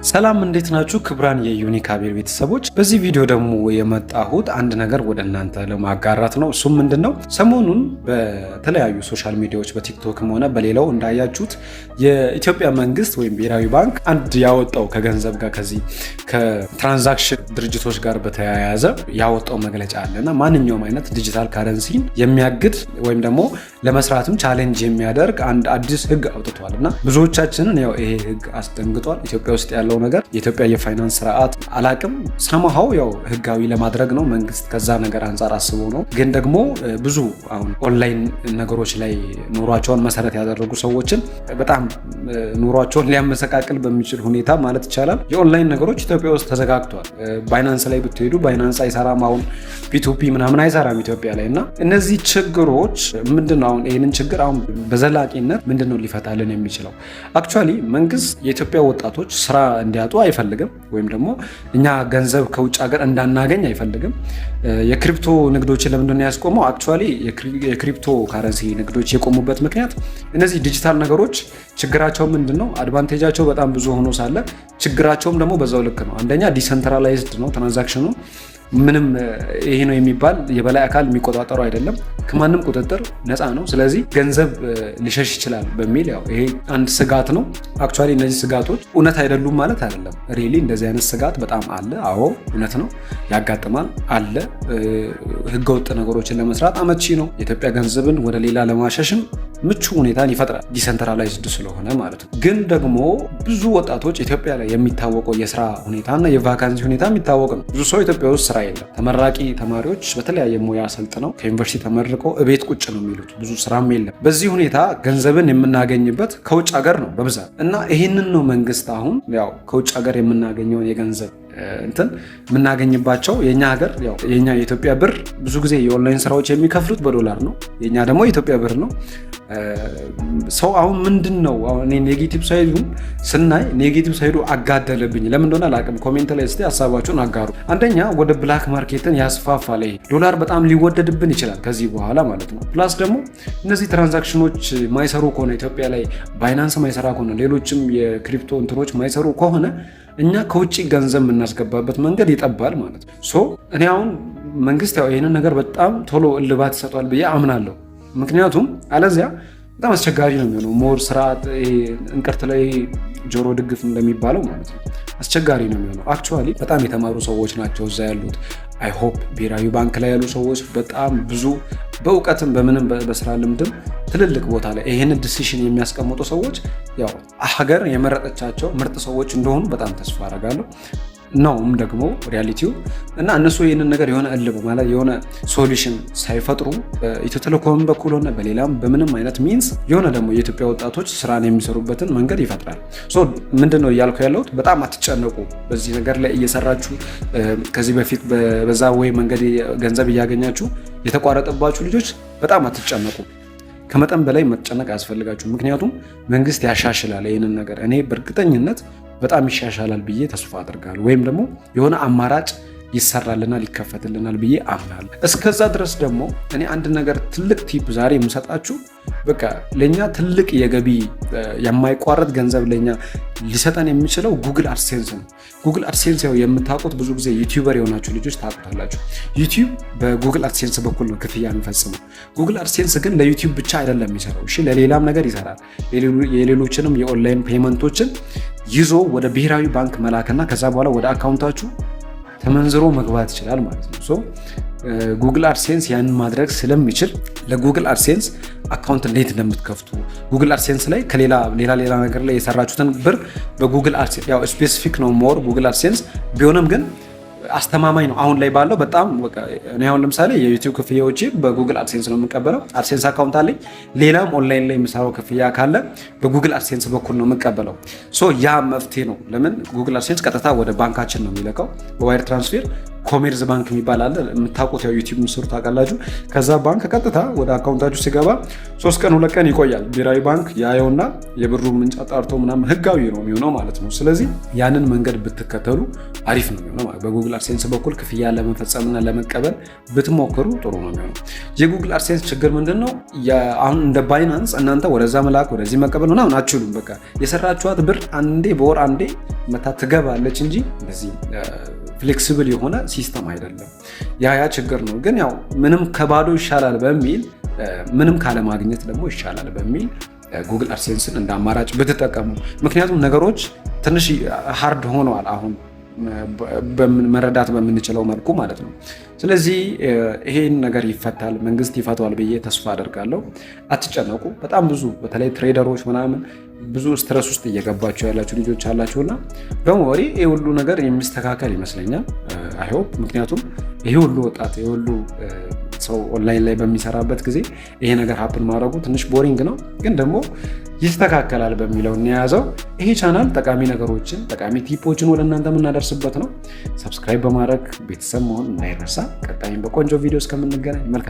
ሰላም እንዴት ናችሁ? ክብራን የዩኒክ አቤል ቤተሰቦች፣ በዚህ ቪዲዮ ደግሞ የመጣሁት አንድ ነገር ወደ እናንተ ለማጋራት ነው። እሱም ምንድነው? ሰሞኑን በተለያዩ ሶሻል ሚዲያዎች በቲክቶክም ሆነ በሌላው እንዳያችሁት የኢትዮጵያ መንግስት ወይም ብሔራዊ ባንክ አንድ ያወጣው ከገንዘብ ጋር ከዚህ ከትራንዛክሽን ድርጅቶች ጋር በተያያዘ ያወጣው መግለጫ አለና ማንኛውም አይነት ዲጂታል ካረንሲን የሚያግድ ወይም ደግሞ ለመስራትም ቻሌንጅ የሚያደርግ አንድ አዲስ ህግ አውጥቷል እና ብዙዎቻችንን ያው ይሄ ህግ አስደንግጧል። ኢትዮጵያ ውስጥ ያለው ነገር የኢትዮጵያ የፋይናንስ ስርዓት አላቅም ሰማሃው ያው ህጋዊ ለማድረግ ነው መንግስት ከዛ ነገር አንጻር አስቦ ነው። ግን ደግሞ ብዙ አሁን ኦንላይን ነገሮች ላይ ኑሯቸውን መሰረት ያደረጉ ሰዎችን በጣም ኑሯቸውን ሊያመሰቃቅል በሚችል ሁኔታ ማለት ይቻላል የኦንላይን ነገሮች ኢትዮጵያ ውስጥ ተዘጋግቷል። ባይናንስ ላይ ብትሄዱ ባይናንስ አይሰራም፣ አሁን ፒቱፒ ምናምን አይሰራም ኢትዮጵያ ላይ እና እነዚህ ችግሮች ምንድነው? አሁን ይህንን ችግር አሁን በዘላቂነት ምንድነው ሊፈታልን የሚችለው? አክቹዋሊ መንግስት የኢትዮጵያ ወጣቶች ስራ እንዲያጡ አይፈልግም፣ ወይም ደግሞ እኛ ገንዘብ ከውጭ ሀገር እንዳናገኝ አይፈልግም። የክሪፕቶ ንግዶችን ለምንድነው ያስቆመው? አክቹዋሊ የክሪፕቶ ካረንሲ ንግዶች የቆሙበት ምክንያት እነዚህ ዲጂታል ነገሮች ችግራቸው ምንድነው? አድቫንቴጃቸው በጣም ብዙ ሆኖ ሳለ ችግራቸውም ደግሞ በዛው ልክ ነው። አንደኛ ዲሰንትራላይዝድ ነው ትራንዛክሽኑ፣ ምንም ይሄ ነው የሚባል የበላይ አካል የሚቆጣጠረው አይደለም፣ ከማንም ቁጥጥር ነፃ ነው። ስለዚህ ገንዘብ ሊሸሽ ይችላል በሚል ያው ይሄ አንድ ስጋት ነው። አክቹዋሊ እነዚህ ስጋቶች እውነት አይደሉም ማለት አይደለም። ሪሊ እንደዚህ አይነት ስጋት በጣም አለ። አዎ እውነት ነው፣ ያጋጥማል አለ። ህገወጥ ነገሮችን ለመስራት አመቺ ነው። የኢትዮጵያ ገንዘብን ወደ ሌላ ለማሸሽም ምቹ ሁኔታን ይፈጥራል፣ ዲሰንትራላይዝድ ስለሆነ ማለት ነው። ግን ደግሞ ብዙ ወጣቶች ኢትዮጵያ ላይ የሚታወቀው የስራ ሁኔታና የቫካንሲ ሁኔታ የሚታወቅ ነው። ብዙ ሰው ኢትዮጵያ ውስጥ ስራ የለም። ተመራቂ ተማሪዎች በተለያየ ሙያ ሰልጥነው ከዩኒቨርሲቲ ተመርቀው እቤት ቁጭ ነው የሚሉት፣ ብዙ ስራም የለም። በዚህ ሁኔታ ገንዘብን የምናገኝበት ከውጭ ሀገር ነው በብዛት እና ይህንን ነው መንግስት አሁን ያው ከውጭ ሀገር የምናገኘውን የገንዘብ እንትን የምናገኝባቸው የኛ ሀገር ያው የኛ የኢትዮጵያ ብር ብዙ ጊዜ የኦንላይን ስራዎች የሚከፍሉት በዶላር ነው፣ የኛ ደግሞ የኢትዮጵያ ብር ነው። ሰው አሁን ምንድነው አሁን እኔ ኔጌቲቭ ሳይዱን ስናይ ኔጌቲቭ ሳይዱ አጋደለብኝ ለምን እንደሆነ አላውቅም። ኮሜንት ላይ እስቲ ሀሳባችሁን አጋሩ። አንደኛ ወደ ብላክ ማርኬትን ያስፋፋል። ይሄ ዶላር በጣም ሊወደድብን ይችላል ከዚህ በኋላ ማለት ነው። ፕላስ ደግሞ እነዚህ ትራንዛክሽኖች ማይሰሩ ከሆነ ኢትዮጵያ ላይ ባይናንስ ማይሰራ ከሆነ ሌሎችም የክሪፕቶ እንትኖች ማይሰሩ ከሆነ እኛ ከውጭ ገንዘብ የምናስገባበት መንገድ ይጠባል ማለት ነው። ሶ እኔ አሁን መንግስት ያው ይህንን ነገር በጣም ቶሎ እልባት ይሰጧል ብዬ አምናለሁ። ምክንያቱም አለዚያ በጣም አስቸጋሪ ነው የሚሆነው። ሞር ስርዓት እንቅርት ላይ ጆሮ ድግፍ እንደሚባለው ማለት ነው አስቸጋሪ ነው የሚሆነው። አክቹዋሊ በጣም የተማሩ ሰዎች ናቸው እዛ ያሉት። አይ ሆፕ ብሔራዊ ባንክ ላይ ያሉ ሰዎች በጣም ብዙ በእውቀትም በምንም በስራ ልምድም ትልልቅ ቦታ ላይ ይህን ዲሲሽን የሚያስቀምጡ ሰዎች ያው ሀገር የመረጠቻቸው ምርጥ ሰዎች እንደሆኑ በጣም ተስፋ አደርጋለሁ። ነውም ደግሞ ሪያሊቲው እና እነሱ ይህንን ነገር የሆነ እልብ ማለት የሆነ ሶሉሽን ሳይፈጥሩ ኢትዮ ቴሌኮም በኩል ሆነ በሌላም በምንም አይነት ሚንስ የሆነ ደግሞ የኢትዮጵያ ወጣቶች ስራን የሚሰሩበትን መንገድ ይፈጥራል። ሶ ምንድነው እያልኩ ያለሁት? በጣም አትጨነቁ። በዚህ ነገር ላይ እየሰራችሁ ከዚህ በፊት በዛ ወይ መንገድ ገንዘብ እያገኛችሁ የተቋረጠባችሁ ልጆች በጣም አትጨነቁ። ከመጠን በላይ መጨነቅ አያስፈልጋችሁ። ምክንያቱም መንግስት ያሻሽላል ይህንን ነገር። እኔ በእርግጠኝነት በጣም ይሻሻላል ብዬ ተስፋ አድርጋለሁ። ወይም ደግሞ የሆነ አማራጭ ይሰራልናል ይከፈትልናል ብዬ አምናለሁ። እስከዛ ድረስ ደግሞ እኔ አንድ ነገር ትልቅ ቲፕ ዛሬ የምሰጣችሁ በቃ ለኛ ትልቅ የገቢ የማይቋረጥ ገንዘብ ለኛ ሊሰጠን የሚችለው ጉግል አድሴንስ ነው። ጉግል አድሴንስ ያው የምታውቁት ብዙ ጊዜ ዩቲዩበር የሆናችሁ ልጆች ታውቁታላችሁ። ዩቲዩብ በጉግል አድሴንስ በኩል ነው ክፍያ የሚፈጽመው። ጉግል አድሴንስ ግን ለዩቲዩብ ብቻ አይደለም የሚሰራው፣ እሺ ለሌላም ነገር ይሰራል። የሌሎችንም የኦንላይን ፔመንቶችን ይዞ ወደ ብሔራዊ ባንክ መላክና ከዛ በኋላ ወደ አካውንታችሁ ተመንዝሮ መግባት ይችላል ማለት ነው። ሶ ጉግል አድሴንስ ያንን ማድረግ ስለሚችል ለጉግል አድሴንስ አካውንት እንዴት እንደምትከፍቱ ጉግል አድሴንስ ላይ ከሌላ ነገር ላይ የሰራችሁትን ብር በጉግል አድሴንስ ያው ስፔሲፊክ ነው ሞር ጉግል አድሴንስ ቢሆንም ግን አስተማማኝ ነው። አሁን ላይ ባለው በጣም እኔ አሁን ለምሳሌ የዩቲዩብ ክፍያዎች በጉግል አድሴንስ ነው የምቀበለው። አድሴንስ አካውንት አለኝ። ሌላም ኦንላይን ላይ የምሰራው ክፍያ ካለ በጉግል አድሴንስ በኩል ነው የምቀበለው። ሶ ያ መፍትሄ ነው። ለምን ጉግል አድሴንስ ቀጥታ ወደ ባንካችን ነው የሚለቀው በዋይር ትራንስፌር። ኮሜርዝ ባንክ የሚባል አለ የምታውቁት፣ ያው ዩቲዩብ ምስሩ ታውቃላችሁ። ከዛ ባንክ ቀጥታ ወደ አካውንታችሁ ሲገባ 3 ቀን 2 ቀን ይቆያል። ብሔራዊ ባንክ ያየውና የብሩ ምንጭ አጣርቶ ምናምን ህጋዊ ነው የሚሆነው ማለት ነው። ስለዚህ ያንን መንገድ ብትከተሉ አሪፍ ነው የሚሆነው ማለት። በጉግል አድሴንስ በኩል ክፍያ ለመፈጸምና ለመቀበል ብትሞክሩ ጥሩ ነው የሚሆነው። የጉግል አድሴንስ ችግር ምንድነው? አሁን እንደ ባይናንስ እናንተ ወደዛ መላክ ወደዚህ መቀበል ምናምን አትችሉም። በቃ የሰራችኋት ብር አንዴ በወር አንዴ መታ ትገባለች እንጂ እንደዚህ ፍሌክሲብል የሆነ ሲስተም አይደለም። ያ ችግር ነው። ግን ያው ምንም ከባዶ ይሻላል በሚል ምንም ካለማግኘት ደግሞ ይሻላል በሚል ጉግል አድሴንስን እንደ አማራጭ ብትጠቀሙ። ምክንያቱም ነገሮች ትንሽ ሃርድ ሆነዋል አሁን መረዳት በምንችለው መልኩ ማለት ነው። ስለዚህ ይሄን ነገር ይፈታል፣ መንግስት ይፈታዋል ብዬ ተስፋ አደርጋለሁ። አትጨነቁ። በጣም ብዙ በተለይ ትሬደሮች ምናምን ብዙ ስትረስ ውስጥ እየገባችሁ ያላችሁ ልጆች አላችሁና በመወሪ ይሄ ሁሉ ነገር የሚስተካከል ይመስለኛል። አይሆፕ ምክንያቱም ይሄ ሁሉ ወጣት ይሄ ሁሉ ሰው ኦንላይን ላይ በሚሰራበት ጊዜ ይሄ ነገር ሀፕን ማድረጉ ትንሽ ቦሪንግ ነው፣ ግን ደግሞ ይስተካከላል በሚለው እንያዘው። ይሄ ቻናል ጠቃሚ ነገሮችን ጠቃሚ ቲፖችን ወደ እናንተ የምናደርስበት ነው። ሰብስክራይብ በማድረግ ቤተሰብ መሆን እንዳይረሳ። ቀጣይም በቆንጆ ቪዲዮ እስከምንገናኝ መልካም